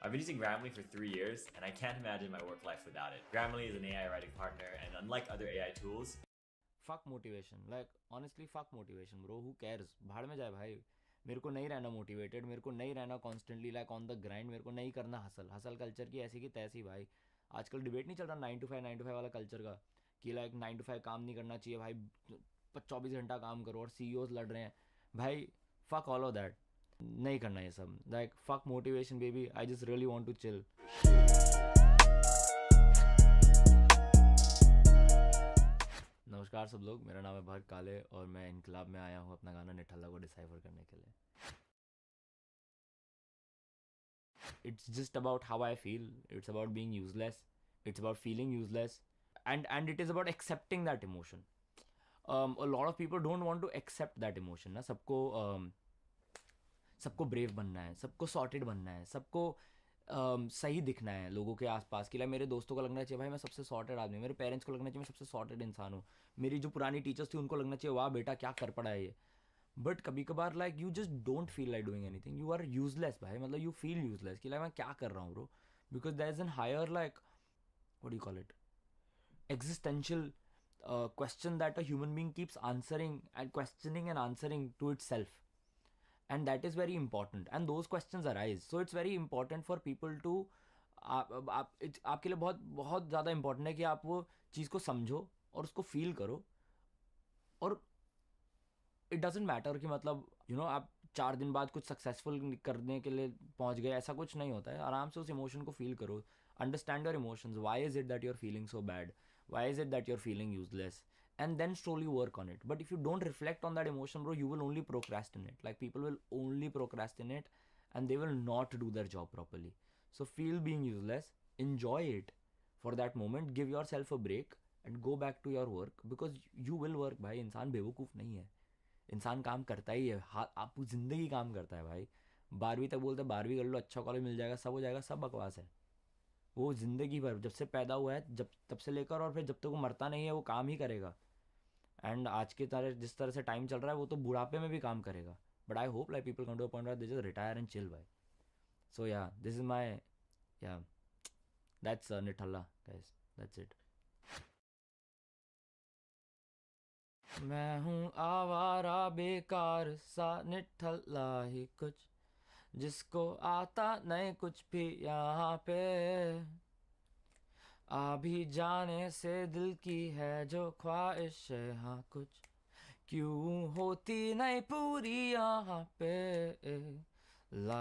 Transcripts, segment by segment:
I've been using Grammarly for 3 years, and I can't imagine my work life without it. Grammarly is an AI writing partner, and unlike other AI tools, fuck motivation. Like honestly, fuck motivation, bro. Who cares? भाड़ में जाए भाई. मेरे को नहीं रहना motivated, मेरे को नहीं रहना constantly like on the grind, मेरे को नहीं करना हसल हसल कल्चर की ऐसी की तैसी भाई. आजकल डिबेट नहीं चल रहा 9 to 5 वाला कल्चर का कि लाइक 9 to 5 काम नहीं करना चाहिए भाई, 24 घंटा काम करो और सीईओज लड़ रहे हैं भाई. Fuck all of that. नहीं करना ये सब. Like fuck motivation baby, I just really want to chill. नमस्कार सब लोग, मेरा नाम है भार्ग काले और मैं इनकलाब में आया हूँ अपना गाना निठल्ला को डिसाइफर करने के लिए. It's just about how I feel. It's about being useless. It's about feeling useless, and it is about accepting that emotion. A lot of people don't want to accept that emotion. ना सबको सबको brave बनना है, सबको sorted बनना है, सबको सही दिखना है लोगों के आसपास के लिए. मेरे दोस्तों को लगना चाहिए भाई मैं सबसे सॉर्टेड आदमी, मेरे पेरेंट्स को लगना चाहिए मैं सबसे सॉर्टेड इंसान हूँ, मेरी जो पुरानी टीचर्स थी उनको लगना चाहिए वाह बेटा क्या कर पड़ा है ये. बट कभी कभार like you just don't feel like doing anything. You are useless भाई. मतलब यू फील यूजलेस कि लाइक मैं क्या कर रहा हूँ bro. Because there is an higher like what do you call it existential question that a human being keeps answering and questioning and answering to itself, and that is very important, and those questions arise. So it's very important for people to आपके लिए बहुत बहुत ज़्यादा important है कि आप वो चीज़ को समझो और उसको फील करो. और इट डजेंट मैटर कि मतलब आप 4 दिन बाद कुछ सक्सेसफुल करने के लिए पहुंच गए, ऐसा कुछ नहीं होता है. आराम से उस इमोशन को फील करो. Understand your emotions. Why is it that you are feeling so bad? Why is it that you are feeling useless? And then slowly work on it. But if you don't reflect on that emotion, bro, you will only procrastinate. Like people will only procrastinate and they will not do their job properly. So feel being useless, enjoy it for that moment, give yourself a break and go back to your work because you will work. भाई इंसान बेवकूफ़ नहीं है, इंसान काम करता ही है. आप ज़िंदगी काम करता है भाई. 12वीं तक बोलते हैं 12वीं कर लो, अच्छा कॉलेज मिल जाएगा, सब हो जाएगा, सब बकवास है. वो ज़िंदगी भर जब से पैदा हुआ है जब तब से लेकर और फिर जब तक वो मरता नहीं है वो काम ही करेगा. एंड आज की तरह जिस तरह से टाइम चल रहा है वो तो बुढ़ापे में भी काम करेगा. But I hope like people come to a point they just retire and chill भाई. So yeah this is my या दैट्स निठल्ला गाइस. That's it. मैं हूँ आवारा बेकार सा निठल्ला ही कुछ, जिसको आता नहीं कुछ भी यहाँ पे. आ भी जाने से दिल की है जो ख्वाहिश है हाँ कुछ, क्यों होती नहीं पूरी यहाँ पे. ला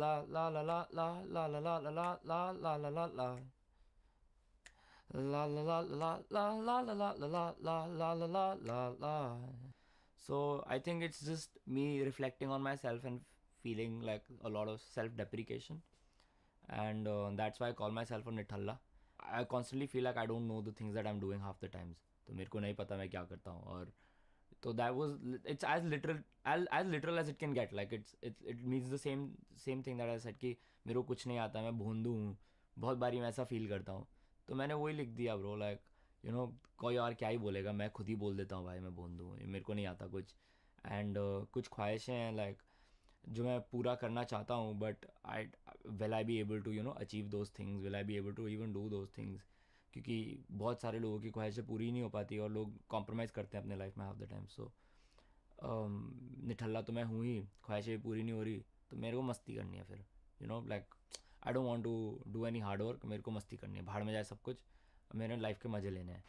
ला ला ला ला ला ला ला ला ला ला ला ला ला ला La la la la la la la la la la la la la la la. So I think it's just me reflecting on myself and feeling like a lot of self-deprecation, and that's why I call myself a nithalla. I constantly feel like I don't know the things that I'm doing half the times. तो मेरे को नहीं पता मैं क्या करता हूँ. और तो that was it's as literal as it can get. Like it means the same thing that I said कि मेरे को कुछ नहीं आता, मैं भोंदू हूँ. बहुत बारी मैं ऐसा फील करता हूँ. तो मैंने वही लिख दिया ब्रो. लाइक कोई और क्या ही बोलेगा, मैं खुद ही बोल देता हूँ भाई मैं भोंदू हूँ, मेरे को नहीं आता कुछ. एंड कुछ ख्वाहिशें हैं लाइक जो मैं पूरा करना चाहता हूँ. But I will I be able to achieve those things, will I be able to even do those things. क्योंकि बहुत सारे लोगों की ख्वाहिशें पूरी नहीं हो पाती और लोग कॉम्प्रोमाइज़ करते हैं अपने लाइफ में हाफ द टाइम. सो निठल्ला तो मैं हूँ ही, ख्वाहिशें भी पूरी नहीं हो रही तो मेरे को मस्ती करनी है फिर. Like I don't want to do any hard work. मेरे को मस्ती करनी है, भाड़ में जाए सब कुछ, मेरे लाइफ के मज़े लेने हैं.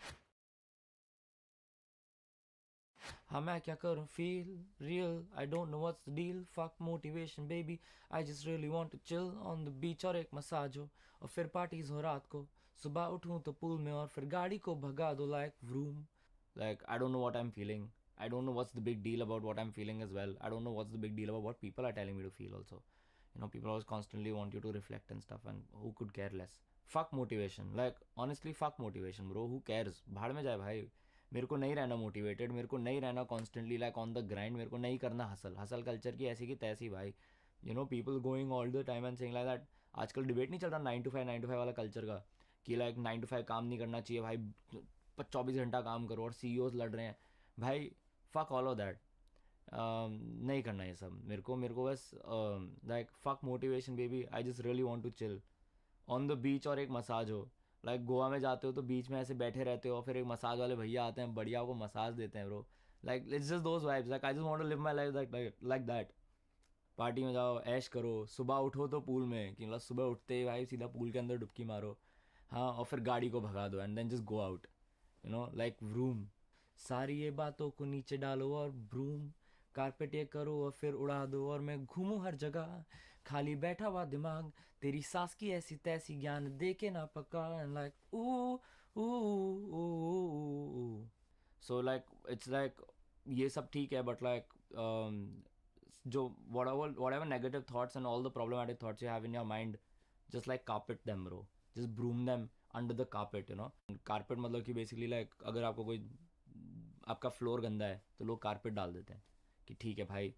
हाँ मैं क्या करूँ feel real, I don't know what's the deal. Fuck motivation baby, I just really want to chill on the beach और एक मसाज हो और फिर पार्टीज हो रात को. सुबह उठूँ तो पूल में और फिर गाड़ी को भगा दो like vroom. Like I don't know what I'm feeling. I don't know what's the big deal about what I'm feeling as well. I don't know what's the big deal about what people are telling me to feel also. People always constantly want you to reflect and stuff, and who could care less? Fuck motivation. Like honestly fuck motivation bro. Who cares? भाड़ में जाए भाई. मेरे को नहीं रहना motivated, मेरे को नहीं रहना constantly like on the grind, मेरे को नहीं करना हसल हसल कल्चर की ऐसी की तैसी भाई. People going all the time and saying like that. आजकल डिबेट नहीं चल रहा 9 to 5 वाला कल्चर का कि लाइक 9 to 5 काम नहीं करना चाहिए भाई, 24 घंटा काम करो और सीईओज लड़ रहे हैं भाई. Fuck all of that. नहीं करना ये सब मेरे को बस like fuck motivation baby, I just really want to chill on the beach और एक मसाज हो। लाइक गोवा में जाते हो तो बीच में ऐसे बैठे रहते हो, फिर एक मसाज वाले भैया आते हैं, बढ़िया आपको मसाज देते हैं bro. Like it's just those vibes, like I just want to live my life like that. Party में जाओ, ऐश करो, सुबह उठो तो पूल में, कि मतलब सुबह उठते ही भाई सीधा पूल के अंदर डुबकी मारो। हाँ, और फिर गाड़ी को भगा दो and then just go out, like vroom. सारी ये बातों को नीचे डालो और ब्रूम, कारपेट ये करो और फिर उड़ा दो, और मैं घूमूं हर जगह, खाली बैठा हुआ दिमाग, तेरी सास की ऐसी तैसी, ज्ञान दे के ना पक्का, like oh oh. So like it's like ये सब ठीक है, बट लाइक जो whatever negative thoughts and all the problematic thoughts you have in your mind, just like carpet them bro, just broom them under the carpet. Carpet मतलब कि basically like अगर आपको कोई, आपका फ्लोर गंदा है तो लोग कारपेट डाल देते हैं कि ठीक है भाई,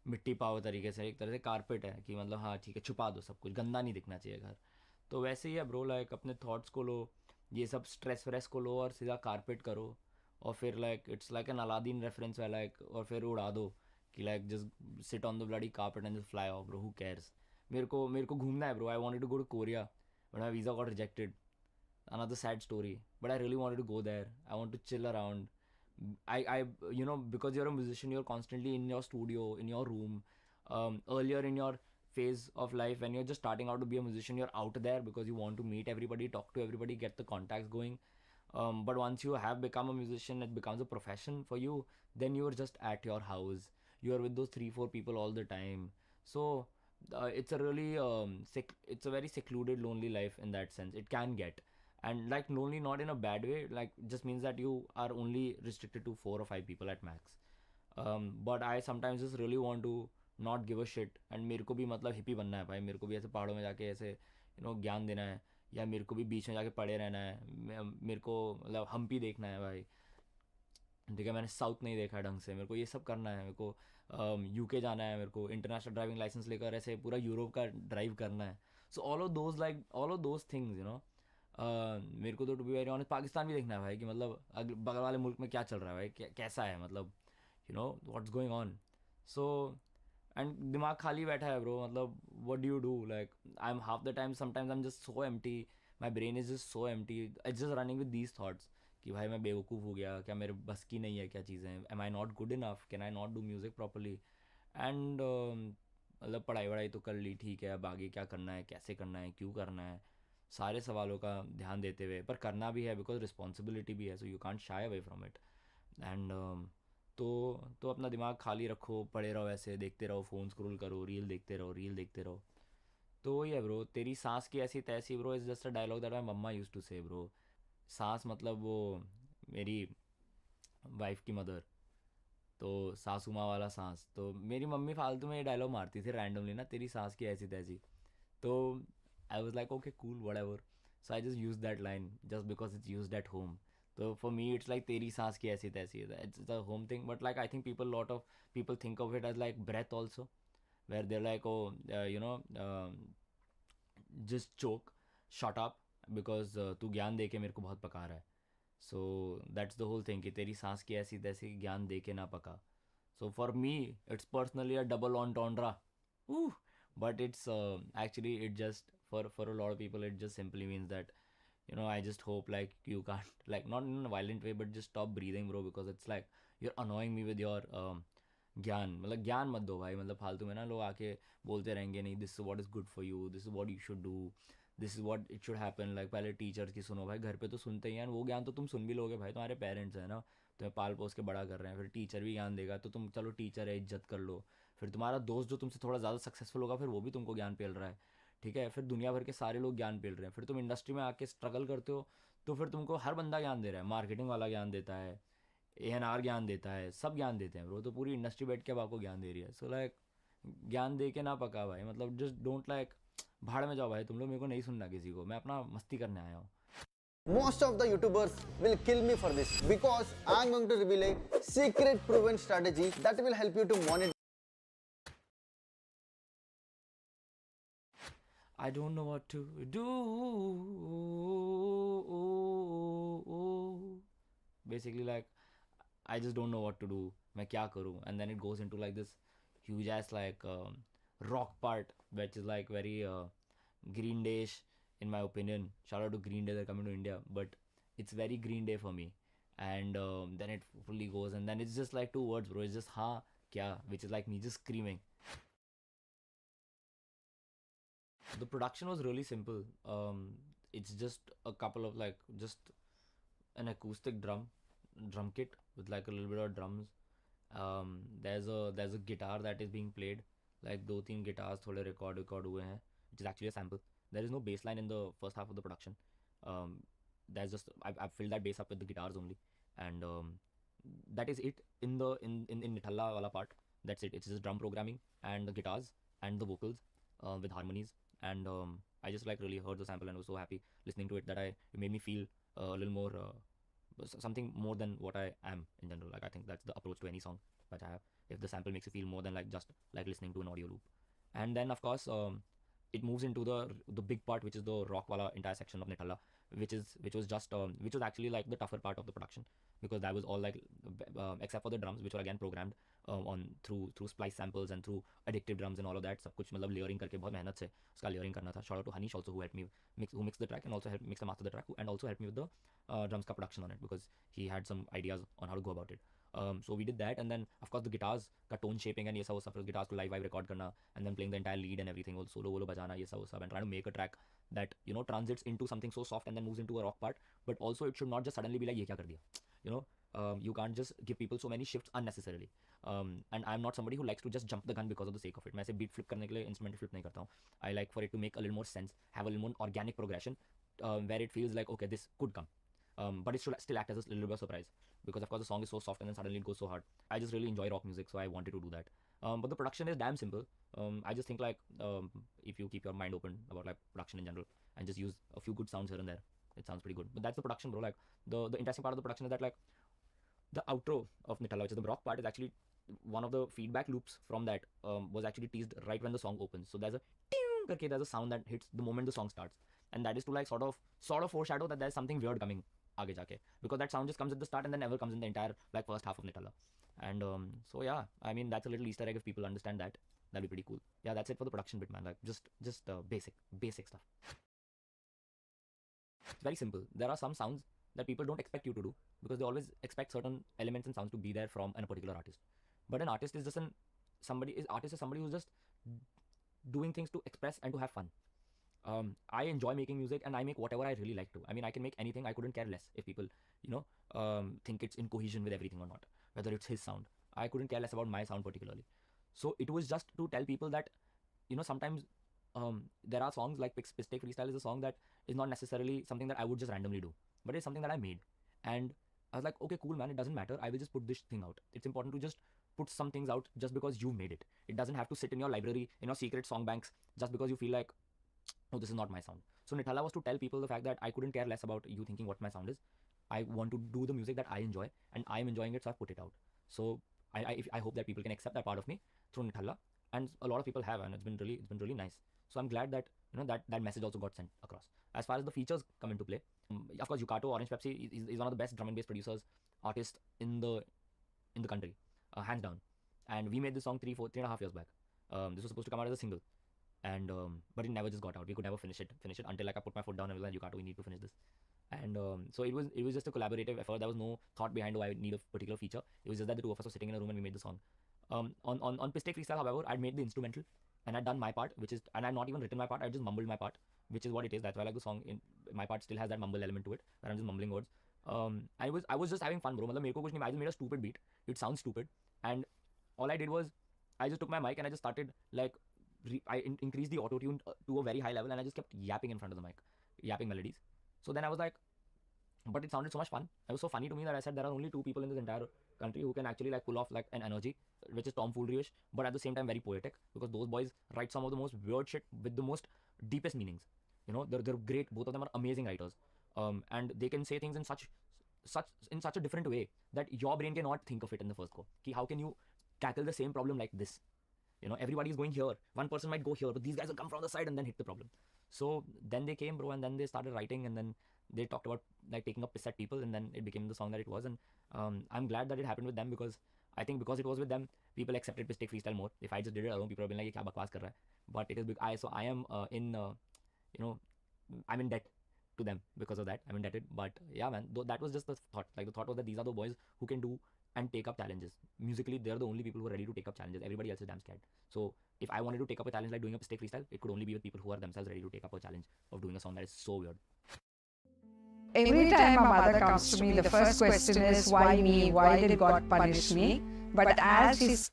मिट्टी पाओ तरीके से, एक तरह से कारपेट है कि मतलब हाँ ठीक है, छुपा दो सब कुछ, गंदा नहीं दिखना चाहिए घर। तो वैसे ही है ब्रो, लाइक अपने थॉट्स को लो, ये सब स्ट्रेस व्रेस को लो और सीधा कारपेट करो, और फिर like it's like an Aladdin reference वाला, और फिर उड़ा दो कि like just sit on the bloody carpet and just fly off bro, who cares. मेरे को घूमना है bro, I wanted to go to Korea but my visa got rejected, another sad story, but I really wanted to go there. I want to chill around. Because you're a musician, you're constantly in your studio, in your room. Earlier in your phase of life, when you're just starting out to be a musician, you're out there because you want to meet everybody, talk to everybody, get the contacts going. But once you have become a musician, it becomes a profession for you. Then you're just at your house. You're with those 3-4 people all the time. So it's a really it's a very secluded, lonely life in that sense. It can get, and like lonely not in a bad way, like just means that you are only restricted to 4 or 5 people at max. But I sometimes just really want to not give a shit, and मेरे को भी मतलब hippie बनना है भाई, मेरे को भी ऐसे पहाड़ों में जाके ऐसे ज्ञान देना है, या मेरे को भी बीच में जाके पड़े रहना है, मेरे को मतलब हम्पी देखना है भाई, ठीक है, मैंने साउथ नहीं देखा ढंग से, मेरे को ये सब करना है, मेरे को यूके जाना है, मेरे को इंटरनेशनल ड्राइविंग लाइसेंस लेकर ऐसे पूरा यूरोप का ड्राइव करना है। So all of those things मेरे को तो to be very honest Pakistan भी देखना है भाई, कि मतलब बगल वाले मुल्क में क्या चल रहा है भाई, कैसा है, मतलब what's going on. So and दिमाग खाली बैठा है ब्रो, मतलब what do you do, like I am half the time sometimes I am just so empty, my brain is just so empty, it's just running with these thoughts कि भाई मैं बेवकूफ़ हो गया क्या, मेरे बस की नहीं है क्या चीज़ें, am I not good enough, can I not do music properly, and मतलब पढ़ाई वढ़ाई तो कर ली ठीक है, अब आगे क्या करना है, कैसे करना है, क्यों करना है, सारे सवालों का ध्यान देते हुए, पर करना भी है बिकॉज रिस्पॉन्सिबिलिटी भी है, so you can't shy away from it. And तो अपना दिमाग खाली रखो, पड़े रहो ऐसे, देखते रहो, फ़ोन स्क्रॉल करो, रील देखते रहो, रील देखते रहो। तो वही है ब्रो, तेरी सांस की ऐसी तैसी bro, is just a dialogue that my mamma use to say bro. सांस मतलब वो मेरी वाइफ की मदर, तो सासू माँ वाला सांस, तो मेरी मम्मी फालतू में ये डायलॉग मारती थी रैंडमली ना, तेरी सांस की ऐसी तैसी। तो I was like okay cool whatever, so I just use that line just because it's use at home. तो फॉर मी इट्स लाइक तेरी सांस की ऐसी तैसी, it's a home thing, but like I think people lot of people think of it as like breath also, where there like oh just choke, shut up, because तू ज्ञान दे के मेरे को बहुत पका रहा है। So that's the whole thing कि तेरी सांस की ऐसी तैसी, ज्ञान दे के ना पका। So for me it's personally a double ऑनटॉन्ड्रा, but it's actually it just for a lot of people it just simply means that I just hope like you can't like not in a violent way but just stop breathing bro, because it's like you're annoying me with your ज्ञान, मतलब ज्ञान मत दो भाई, मतलब फालतू में ना लोग आके बोलते रहेंगे नहीं this is what is good for you, this is what you should do, this is what it should happen, like पहले टीचर्स की सुनो भाई, घर पे तो सुनते ही हैं, वो ज्ञान तो तुम सुन भी लोगे भाई, तुम्हारे पेरेंट्स हैं ना, तुम्हें पाल पोस के बड़ा कर रहे हैं, फिर टीचर भी ज्ञान देगा तो तुम चलो ठीक है इज्जत कर लो, फिर तुम्हारा दोस्त जो तुमसे थोड़ा ज़्यादा सक्सेसफुल होगा फिर वो भी तुमको ज्ञान पेल रहा है, ठीक है, फिर दुनिया भर के सारे लोग ज्ञान पेल रहे हैं, फिर तुम इंडस्ट्री में आके स्ट्रगल करते हो तो फिर तुमको हर बंदा ज्ञान दे रहा है, मार्केटिंग वाला ज्ञान देता है, ANR ज्ञान देता है, सब ज्ञान देते हैं ब्रो, तो पूरी इंडस्ट्री बैठ के अब आपको ज्ञान दे रही है। सो लाइक ज्ञान दे के ना पका भाई, मतलब जस्ट डोंट लाइक, भाड़ में जाओ भाई तुम लोग, मेरे को नहीं सुनना किसी को, मैं अपना मस्ती करने आया हूँ। Most of the YouTubers will kill me for this because I'm going to reveal a secret proven strategy that will help you to monetize. I don't know what to do. Basically, like, I just don't know what to do मैं क्या करूँ, and then it goes into like this huge ass like rock part, which is like very Green Day-ish in my opinion. Shout out to Green Day, they're coming to India, but it's very Green Day for me. And then it fully goes, and then it's just like two words, bro. It's just ha kya, which is like me just screaming. The production was really simple. It's just a couple of like just an acoustic drum kit with like a little bit of drums. There's a guitar that is being played, like दो तीन guitars थोड़े record हुए हैं, which is actually a sample. There is no bass line in the first half of the production. There's just I've filled that bass up with the guitars only, and that is it in the in Nithalla wala part. That's it. It's just drum programming and the guitars and the vocals with harmonies. And I just like really heard the sample and was so happy listening to it that it made me feel a little more something more than what I am in general. Like I think that's the approach to any song that I have. If the sample makes you feel more than like just like listening to an audio loop, and then of course it moves into the big part, which is the rock wala entire section of Nithalla, which was actually like the tougher part of the production, because that was all like except for the drums, which were again programmed on through splice samples and through addictive drums and all of that. सब कुछ मतलब layering करके बहुत मेहनत से उसका layering करना था. Shout out to Hanish also, who helped me mix the track and also helped mix and master the track, and also helped me with the drums ka production on it, because he had some ideas on how to go about it. So we did that, and then of course the guitars का tone shaping and ये सब वो सब, guitars को live record करना, and then playing the entire lead and everything, वो solo बजाना ये सब वो सब, and trying to make a track that transits into something so soft and then moves into a rock part, but also it should not just suddenly be like ये क्या कर दिया, you can't just give people so many shifts unnecessarily. And I'm not somebody who likes to just jump the gun because of the sake of it. मैं ऐसे beat flip करने के लिए instrumental flip नहीं करता हूँ. I like for it to make a little more sense, have a little more organic progression, where it feels like okay, this could come. But it should still act as a little bit of surprise, because of course the song is so soft and then suddenly it goes so hard. I just really enjoy rock music, so I wanted to do that. But the production is damn simple. I just think like if you keep your mind open about like production in general and just use a few good sounds here and there, it sounds pretty good. But that's the production, bro. Like the interesting part of the production is that like the outro of Nithalla, which is the rock part, is actually one of the feedback loops from that was actually teased right when the song opens. So there's a ting karke, there's a sound that hits the moment the song starts, and that is to like sort of foreshadow that there's something weird coming आगे जाके, because that sound just comes at the start and then never comes in the entire like first half of Nithalla. And so yeah, I mean that's a little Easter egg. If people understand that, that'd be pretty cool. Yeah, that's it for the production bit, man. Like just basic stuff. It's very simple. There are some sounds that people don't expect you to do, because they always expect certain elements and sounds to be there from a particular artist. But an artist is just somebody who's just doing things to express and to have fun. I enjoy making music and I make whatever I really like to. I mean, I can make anything. I couldn't care less if people, think it's in cohesion with everything or not. Whether it's his sound, I couldn't care less about my sound particularly. So it was just to tell people that, sometimes there are songs like Pistek Freestyle is a song that is not necessarily something that I would just randomly do, but it's something that I made. And I was like, okay, cool, man. It doesn't matter. I will just put this thing out. It's important to just put some things out just because you made it. It doesn't have to sit in your library, in your secret song banks, just because you feel like, oh, this is not my sound. So Nithalla was to tell people the fact that I couldn't care less about you thinking what my sound is. I want to do the music that I enjoy, and I am enjoying it, so I put it out. So I hope that people can accept that part of me through Nithalla, and a lot of people have, and it's been really nice. So I'm glad that that message also got sent across. As far as the features come into play, of course Yukato Orange Pepsi is one of the best drum and bass producers, artists in the country, hands down. And we made this song 3.5 years back. This was supposed to come out as a single, and but it never just got out. We could never finish it until like I put my foot down and was like, Yukato, we need to finish this. And so it was just a collaborative effort. There was no thought behind why I would need a particular feature. It was just that the two of us were sitting in a room and we made the song. On Pistek Freestyle, however, I'd made the instrumental and I'd done my part, and I'd not even written my part. I just mumbled my part, which is what it is. That's why I like the song. In my part still has that mumble element to it, where I'm just mumbling words. I was just having fun, bro. मतलब मेरे को कुछ नहीं, I just made a stupid beat. It sounds stupid, and all I did was I just took my mic and I just started like I increased the auto tune to a very high level, and I just kept yapping in front of the mic, yapping melodies. So then I was like, but it sounded so much fun. It was so funny to me that I said there are only two people in this entire country who can actually like pull off like an energy which is tomfoolery-ish, but at the same time very poetic, because those boys write some of the most weird shit with the most deepest meanings. They're great. Both of them are amazing writers, and they can say things in such a different way that your brain cannot think of it in the first go. Ki how can you tackle the same problem like this? Everybody is going here. One person might go here, but these guys will come from the side and then hit the problem. So then they came, bro, and then they started writing, and then they talked about like taking up piss at people, and then it became the song that it was. And I'm glad that it happened with them, because I think because it was with them, people accepted Mistake Freestyle more. If I just did it alone, people would have been like, "Ye kya bakwas kar raha hai?" But it is I am you know, I'm in debt to them because of that. I'm indebted. But yeah, man, that was just the thought. Like the thought was that these are the boys who can do and take up challenges. Musically, they're the only people who are ready to take up challenges. Everybody else is damn scared. So if I wanted to take up a challenge like doing a Mistake Freestyle, it could only be with people who are themselves ready to take up a challenge of doing a song that is so weird. Every time my mother comes to me, the first question is, why me? Why did God punish me? But as she's...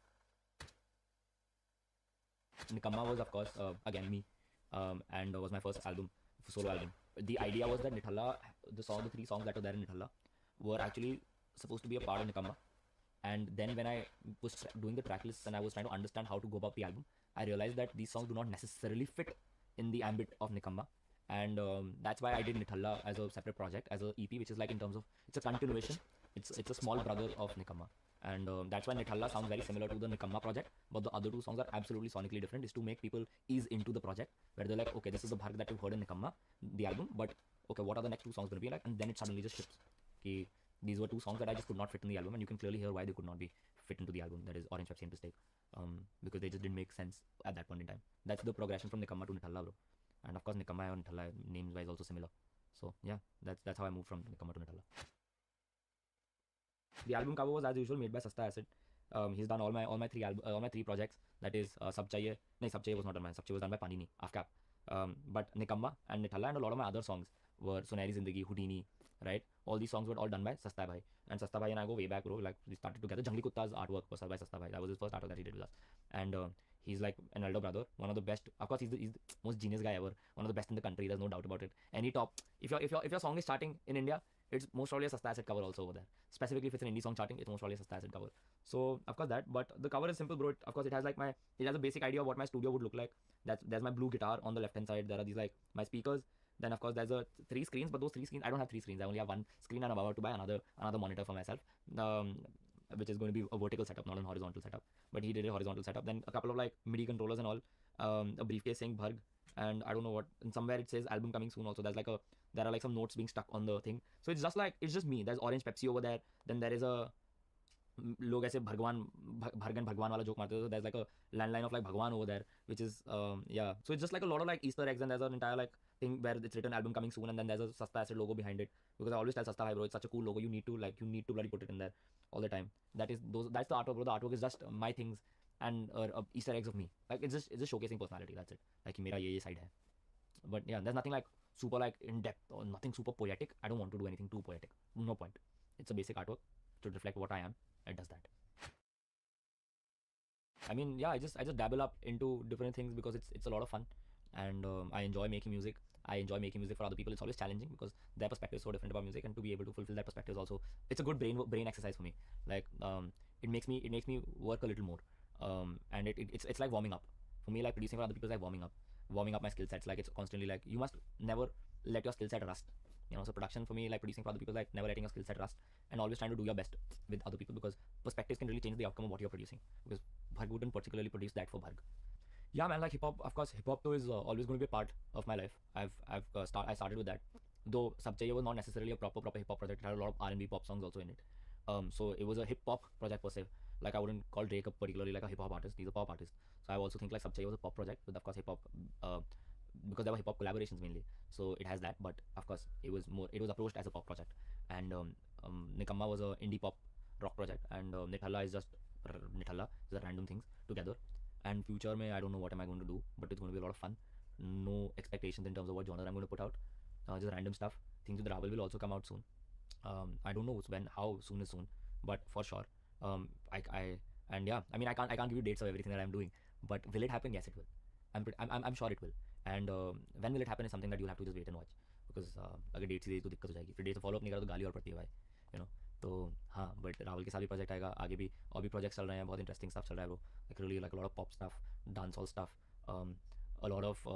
Nikamma was, of course, again me, and was my first album, solo album. The idea was that Nithalla, the 3 songs that were there in Nithalla, were actually supposed to be a part of Nikamma. And then when I was doing the track lists and I was trying to understand how to go about the album, I realized that these songs do not necessarily fit in the ambit of Nikamma. And that's why I did Nithalla as a separate project, as a EP, which is like in terms of, it's a continuation. It's a small brother of Nikamma. And that's why Nithalla sounds very similar to the Nikamma project, but the other 2 songs are absolutely sonically different. Is to make people ease into the project, where they're like, okay, this is the Bharg that we've heard in Nikamma, the album, but okay, what are the next 2 songs going to be like? And then it suddenly just shifts. Okay, these were 2 songs that I just could not fit in the album, and you can clearly hear why they could not be fit into the album. That is Orange Pepsi and Mistake, because they just didn't make sense at that point in time. That's the progression from Nikamma to Nithalla, bro. And of course, Nikamma and Nithalla names wise also similar. So yeah, that's how I moved from Nikamma to Nithalla. The album cover was as usual made by Sasta Acid. He's done all my 3 projects. That is Sab Chahiye. No, Sab Chahiye was not done by Sab Chahiye was done by Panini, AFCAP. But Nikamma and Nithalla and a lot of my other songs were Sunehri Zindagi, Houdini, right? All these songs were all done by Sasta Bhai. And Sasta Bhai and I go way back, bro. Like we started together. Jangli Kutta's artwork was by Sasta Bhai. That was his first artwork that he did with us. And he's like an elder brother, one of the best. Of course, he's the most genius guy ever. One of the best in the country. There's no doubt about it. Any top, if your song is charting in India, it's most probably a Sasta Acid cover also over there. Specifically, if it's an indie song charting, it's most probably a Sasta Acid cover. So of course that, but the cover is simple, bro. Of course, it has a basic idea of what my studio would look like. There's my blue guitar on the left hand side. There are these like my speakers. Then of course there's 3 screens, but those 3 screens, I don't have 3 screens. I only have 1 screen, and I'm about to buy another monitor for myself, which is going to be a vertical setup, not a horizontal setup. But he did a horizontal setup. Then a couple of like MIDI controllers and all. A briefcase saying Bharg, and I don't know what. And somewhere it says album coming soon. Also, there are like some notes being stuck on the thing. So it's just me. There's Orange Pepsi over there. Then there is a लोग ऐसे भगवान वाला joke मारते थे. So there's like a landline of like Bhagwan over there, which is yeah. So it's just like a lot of like Easter eggs, and there's an entire like thing where it's written album coming soon, and then there's a Sasta Acid logo behind it. Because I always tell Sasta Bhai, bro, it's such a cool logo. You need to bloody put it in there all the time. That's the artwork, bro. The artwork is just my things and Easter eggs of me. Like it's just showcasing personality. That's it. Like मेरा ये side है. But yeah, there's nothing like super like in depth or nothing super poetic. I don't want to do anything too poetic. No point. It's a basic artwork to reflect what I am. It does that. I mean, yeah, I just dabble up into different things because it's a lot of fun, and I enjoy making music. I enjoy making music for other people. It's always challenging because their perspective is so different about music, and to be able to fulfill that perspective is also, it's a good brain exercise for me. Like it makes me work a little more, and it's like warming up for me. Like producing for other people is like warming up my skill sets. Like it's constantly like you must never let your skill set rust. You know, so production for me, like producing for other people, like never letting your skill set rust, and always trying to do your best with other people, because perspectives can really change the outcome of what you're producing. Because Bharg wouldn't particularly produce that for Bharg. Yeah, man, like hip hop. Of course, hip hop though is always going to be a part of my life. I started with that. Though Sab Chahiye was not necessarily a proper hip hop project. It had a lot of R&B pop songs also in it. So it was a hip hop project per se. Like I wouldn't call Drake particularly like a hip hop artist. He's a pop artist. So I also think like Sab Chahiye was a pop project with of course hip hop. Because there were hip hop collaborations mainly, so it has that. But of course, it was approached as a pop project. And Nikamma was a indie pop rock project, and Nithalla is a random things together. And future mein, I don't know what am I going to do, but it's going to be a lot of fun. No expectations in terms of what genre I'm going to put out. Just random stuff. Things with Ravel will also come out soon. I don't know when, how soon is soon, but for sure. And yeah, I mean, I can't give you dates of everything that I'm doing, but will it happen? Yes, it will. I'm sure it will. And when will it happen is something that you'll have to just wait and watch, because अगर date से दे तो दिक्कत हो जाएगी. फिर date से follow up नहीं करा तो गाली और पड़ती है भाई, you know. तो हाँ, बट राहुल के साथ भी प्रोजेक्ट आएगा, आगे भी और भी प्रोजेक्ट्स चल रहे हैं. बहुत इंटरेस्टिंग स्टफ चल रहा है bro. Like really like a lot of pop stuff, dancehall stuff, a lot of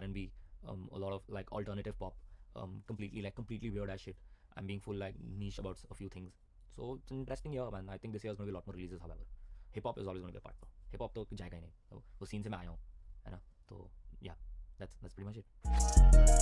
R&B, a lot of like alternative pop, completely weird as shit. I'm being full like niche about a few things. So it's an interesting year, man. I think this year is going to be a lot more releases. However, hip hop is always going to be a part. Hip hop तो जाएगा ही नहीं. वो scene से मैं आया हूँ, है ना. तो yeah, that's pretty much it.